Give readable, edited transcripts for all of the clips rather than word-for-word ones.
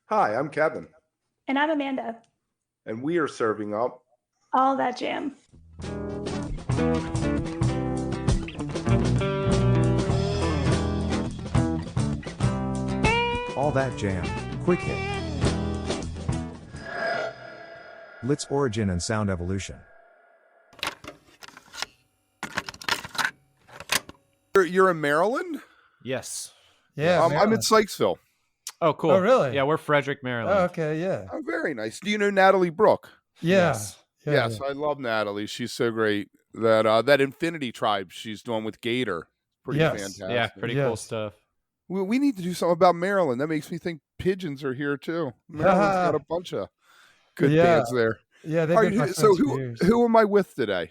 Hi, I'm Kevin, And I'm Amanda. and we are serving up. All that jam. All That Jam, Quick Hit. Litz Origin and Sound Evolution. You're in Maryland? Yes. Yeah, I'm in Maryland. Sykesville. Oh, cool. Oh, really? Yeah, we're Frederick, Maryland. Oh, okay, yeah. Oh, very nice. Do you know Natalie Brooke? Yeah. Yes. Yeah, Yes, yeah. I love Natalie. She's so great. That Infinity Tribe she's doing with Gator. Pretty Yes. fantastic. Yeah, pretty cool Yes. stuff. We need to do something about Maryland. That makes me think pigeons are here too. Maryland's got a bunch of good Yeah. bands there. Yeah, they've All been my right, friends so for years. who am I with today?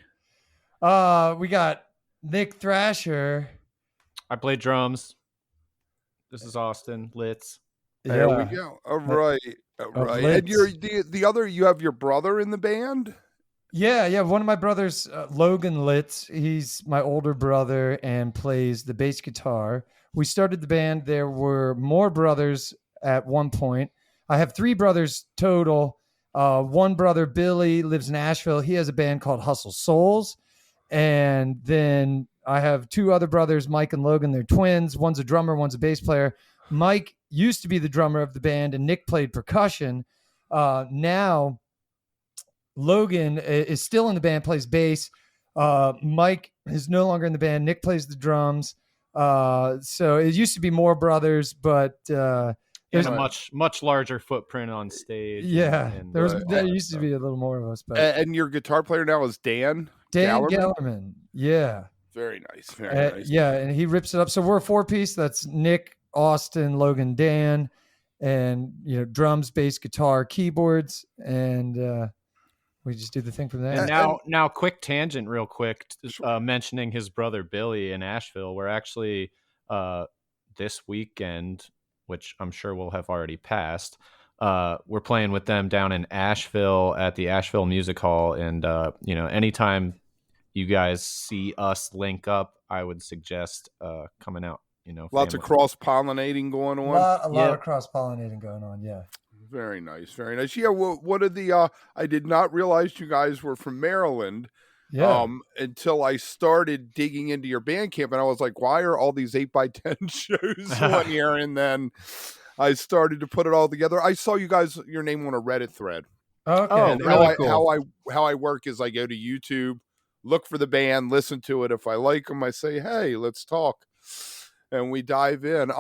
We got Nick Thrasher. I play drums. This is Austin Litz. There we Yeah. go. All right. All right. And Litz. you're the other, you have your brother in the band? Yeah. One of my brothers, Logan Litz, he's my older brother and plays the bass guitar. We started the band. There were more brothers at one point. I have three brothers total. One brother, Billy, lives in Asheville. He has a band called Hustle Souls. And then I have two other brothers, Mike and Logan. They're twins. One's a drummer, one's a bass player. Mike used to be the drummer of the band, and Nick played percussion. Now Logan is still in the band, plays bass. Mike is no longer in the band. Nick plays the drums. So it used to be more brothers, but There's a much larger footprint on stage. yeah, and there used to be a little more of us. But And your guitar player now is Dan Gallerman? Gellerman, yeah, Very nice. Very nice. yeah, and he rips it up. So we're a four-piece. That's Nick, Austin, Logan, Dan, and drums, bass, guitar, keyboards, and we just do the thing from there. And now, quick tangent, real quick. Mentioning his brother Billy in Asheville. We're actually this weekend, which I'm sure will have already passed. We're playing with them down in Asheville at the Asheville Music Hall, and anytime you guys see us link up, I would suggest coming out. Lots of cross-pollinating going on. A lot of cross-pollinating going on, yeah. Very nice. Very nice. Yeah, what are the I did not realize you guys were from Maryland. Yeah. Until I started digging into your Bandcamp, and I was like, why are all these 8x10 shows on here? And then I started to put it all together. I saw your name on a Reddit thread. Okay. And really cool. how I work is I go to YouTube, look for the band, listen to it. If I like them, I say, hey, let's talk. And we dive in.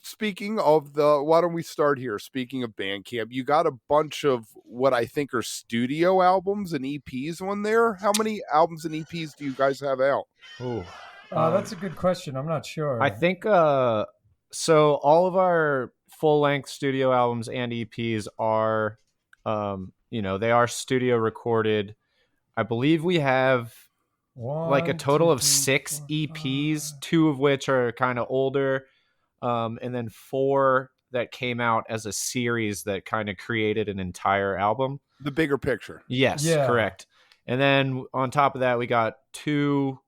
Speaking of why don't we start here? Speaking of Bandcamp, you got a bunch of what I think are studio albums and EPs on there. How many albums and EPs do you guys have out? Ooh. That's a good question. I'm not sure. I think so. All of our full-length studio albums and EPs are, they are studio recorded. I believe we have like a total of 6 EPs, 2 of which are kind of older. And then 4 that came out as a series that kind of created an entire album. The Bigger Picture. Yes, Yeah. correct. And then on top of that, we got 2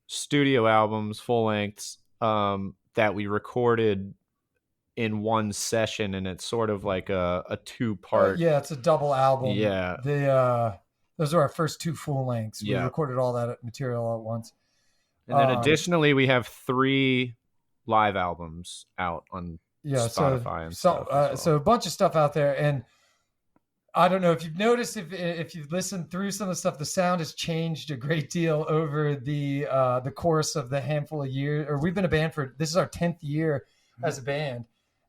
studio albums, full lengths, that we recorded in one session, and it's sort of like a 2-part. Yeah, it's a double album. Yeah. Those are our first 2 full lengths. We Yeah. recorded all that material all at once. And then additionally, we have 3 live albums out on Spotify and stuff. As well. So a bunch of stuff out there, and I don't know if you've noticed, if you've listened through some of the stuff, the sound has changed a great deal over the course of the handful of years. Or we've been a band this is our 10th year as a band,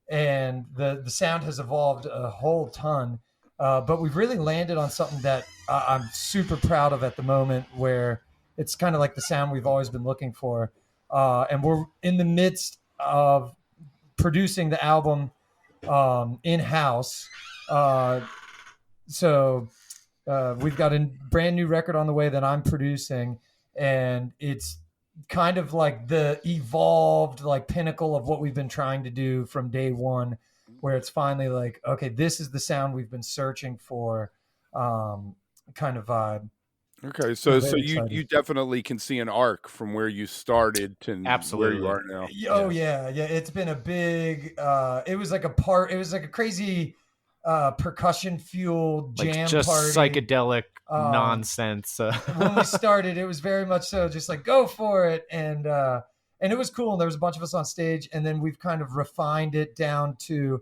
and the sound has evolved a whole ton. But we've really landed on something that I'm super proud of at the moment, where it's kind of like the sound we've always been looking for. And we're in the midst of producing the album in-house. So we've got a brand new record on the way that I'm producing, and it's kind of like the evolved pinnacle of what we've been trying to do from day one, where it's finally like, okay, this is the sound we've been searching for, kind of vibe. Okay, so you definitely can see an arc from where you started to Absolutely. where you are now. Oh yeah. It's been a big. It was like a crazy percussion fueled Like jam just party. psychedelic nonsense. When we started, it was very much so just like go for it, and it was cool. And there was a bunch of us on stage, and then we've kind of refined it down to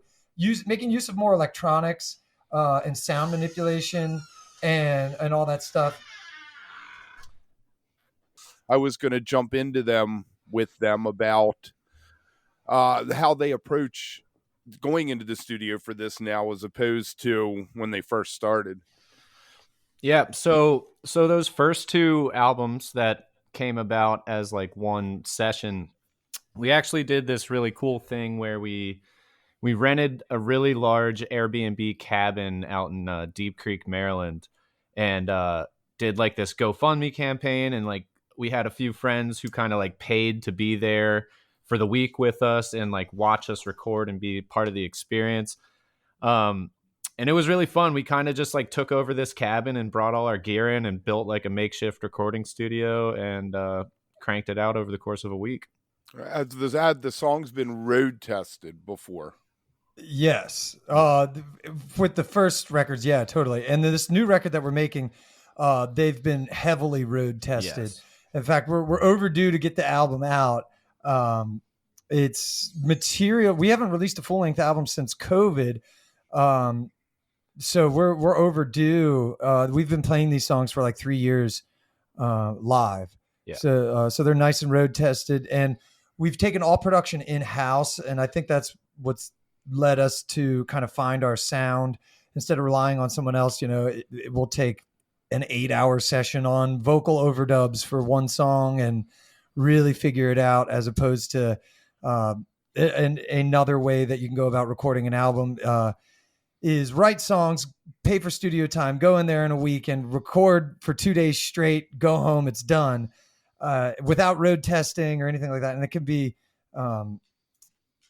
making use of more electronics and sound manipulation and all that stuff. I was going to jump into them with them about how they approach going into the studio for this now as opposed to when they first started. Yeah, so those first two albums that came about as like one session, we actually did this really cool thing where we rented a really large Airbnb cabin out in Deep Creek, Maryland, and did like this GoFundMe campaign, and like we had a few friends who kind of like paid to be there for the week with us and like watch us record and be part of the experience. And it was really fun. We kind of just like took over this cabin and brought all our gear in and built like a makeshift recording studio and cranked it out over the course of a week. Has the song's been road tested before? Yes. With the first records, yeah, totally. And this new record that we're making, they've been heavily road tested. Yes. In fact, we're overdue to get the album out. It's material. We haven't released a full length album since COVID. So we're overdue. We've been playing these songs for like 3 years live. Yeah. So they're nice and road tested, and we've taken all production in house. And I think that's what's led us to kind of find our sound instead of relying on someone else. You know, it will take an 8-hour session on vocal overdubs for one song and really figure it out, as opposed to another way that you can go about recording an album is write songs, pay for studio time, go in there in a week and record for 2 days straight, go home, it's done, without road testing or anything like that. And it can be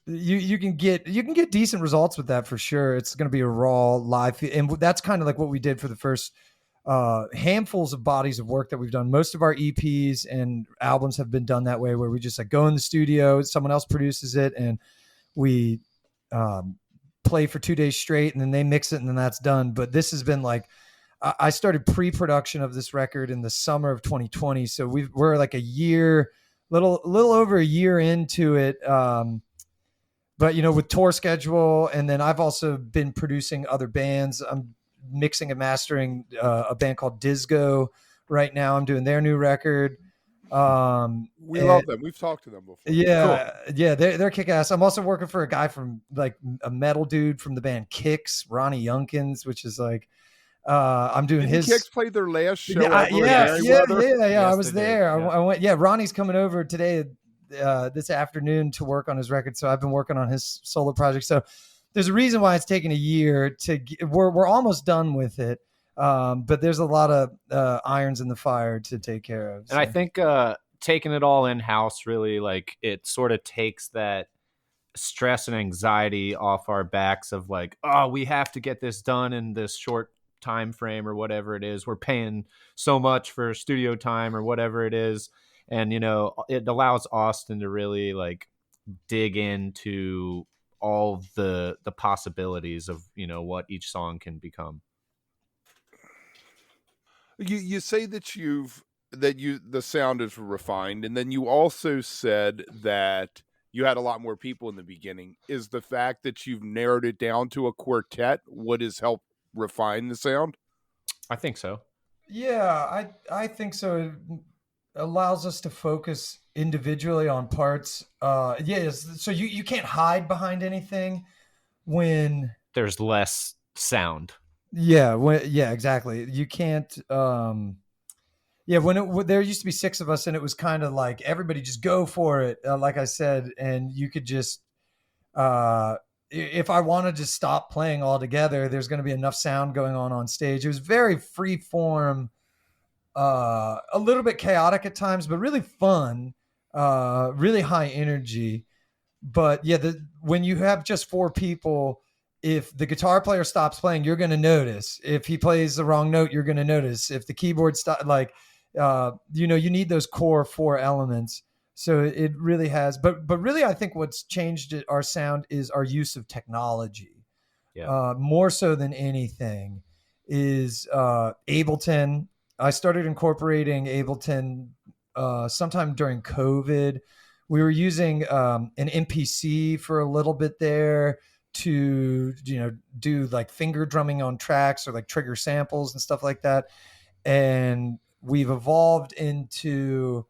you can get decent results with that for sure. It's going to be a raw live, and that's kind of like what we did for the first handfuls of bodies of work that we've done. Most of our EPs and albums have been done that way, where we just like go in the studio, someone else produces it, and we play for 2 days straight, and then they mix it, and then that's done. But this has been like, I started pre-production of this record in the summer of 2020, so we're like a year, little over a year into it. But you know, with tour schedule, and then I've also been producing other bands. I'm mixing and mastering a band called Disco right now. I'm doing their new record. We love them. We've talked to them before. Yeah, cool. Yeah, they're kick ass. I'm also working for a guy from like a metal dude from the band Kix, Ronnie Youngkins, which is like I'm doing his. Kix played their last show. Yeah. Yes, I was there. Yeah. I went. Yeah, Ronnie's coming over today, this afternoon, to work on his record. So I've been working on his solo project. So there's a reason why it's taken a year to. We're almost done with it. But there's a lot of irons in the fire to take care of. So. And I think taking it all in-house really, like, it sort of takes that stress and anxiety off our backs of like, oh, we have to get this done in this short time frame or whatever it is. We're paying so much for studio time or whatever it is. And, you know, it allows Austin to really like dig into all the possibilities of, you know, what each song can become. You say that the sound is refined, and then you also said that you had a lot more people in the beginning. Is the fact that you've narrowed it down to a quartet what has helped refine the sound? I think so. Yeah, I think so. It allows us to focus individually on parts. So you can't hide behind anything when there's less sound. Yeah, exactly. You can't. When there used to be 6 of us, and it was kind of like everybody just go for it, like I said, and you could just. If I wanted to stop playing altogether, there's going to be enough sound going on stage. It was very free form, a little bit chaotic at times, but really fun, really high energy. But yeah, when you have just 4 people. If the guitar player stops playing, you're going to notice. If he plays the wrong note, you're going to notice. If the keyboard you need those core 4 elements. So it really has. But really, I think what's changed our sound is our use of technology. more so than anything, is Ableton. I started incorporating Ableton sometime during COVID. We were using an MPC for a little bit there to do like finger drumming on tracks or like trigger samples and stuff like that. And we've evolved into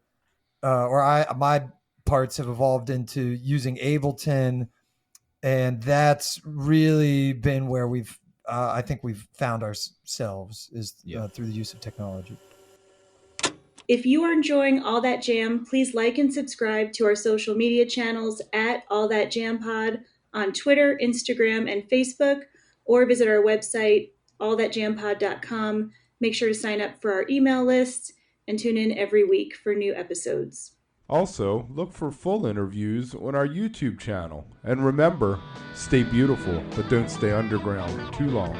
my parts have evolved into using Ableton, and that's really been where we've I think we've found ourselves is through the use of technology. If you are enjoying All That Jam, please like and subscribe to our social media channels at All That Jam Pod on Twitter, Instagram, and Facebook, or visit our website, allthatjampod.com. Make sure to sign up for our email list and tune in every week for new episodes. Also, look for full interviews on our YouTube channel. And remember, stay beautiful, but don't stay underground too long.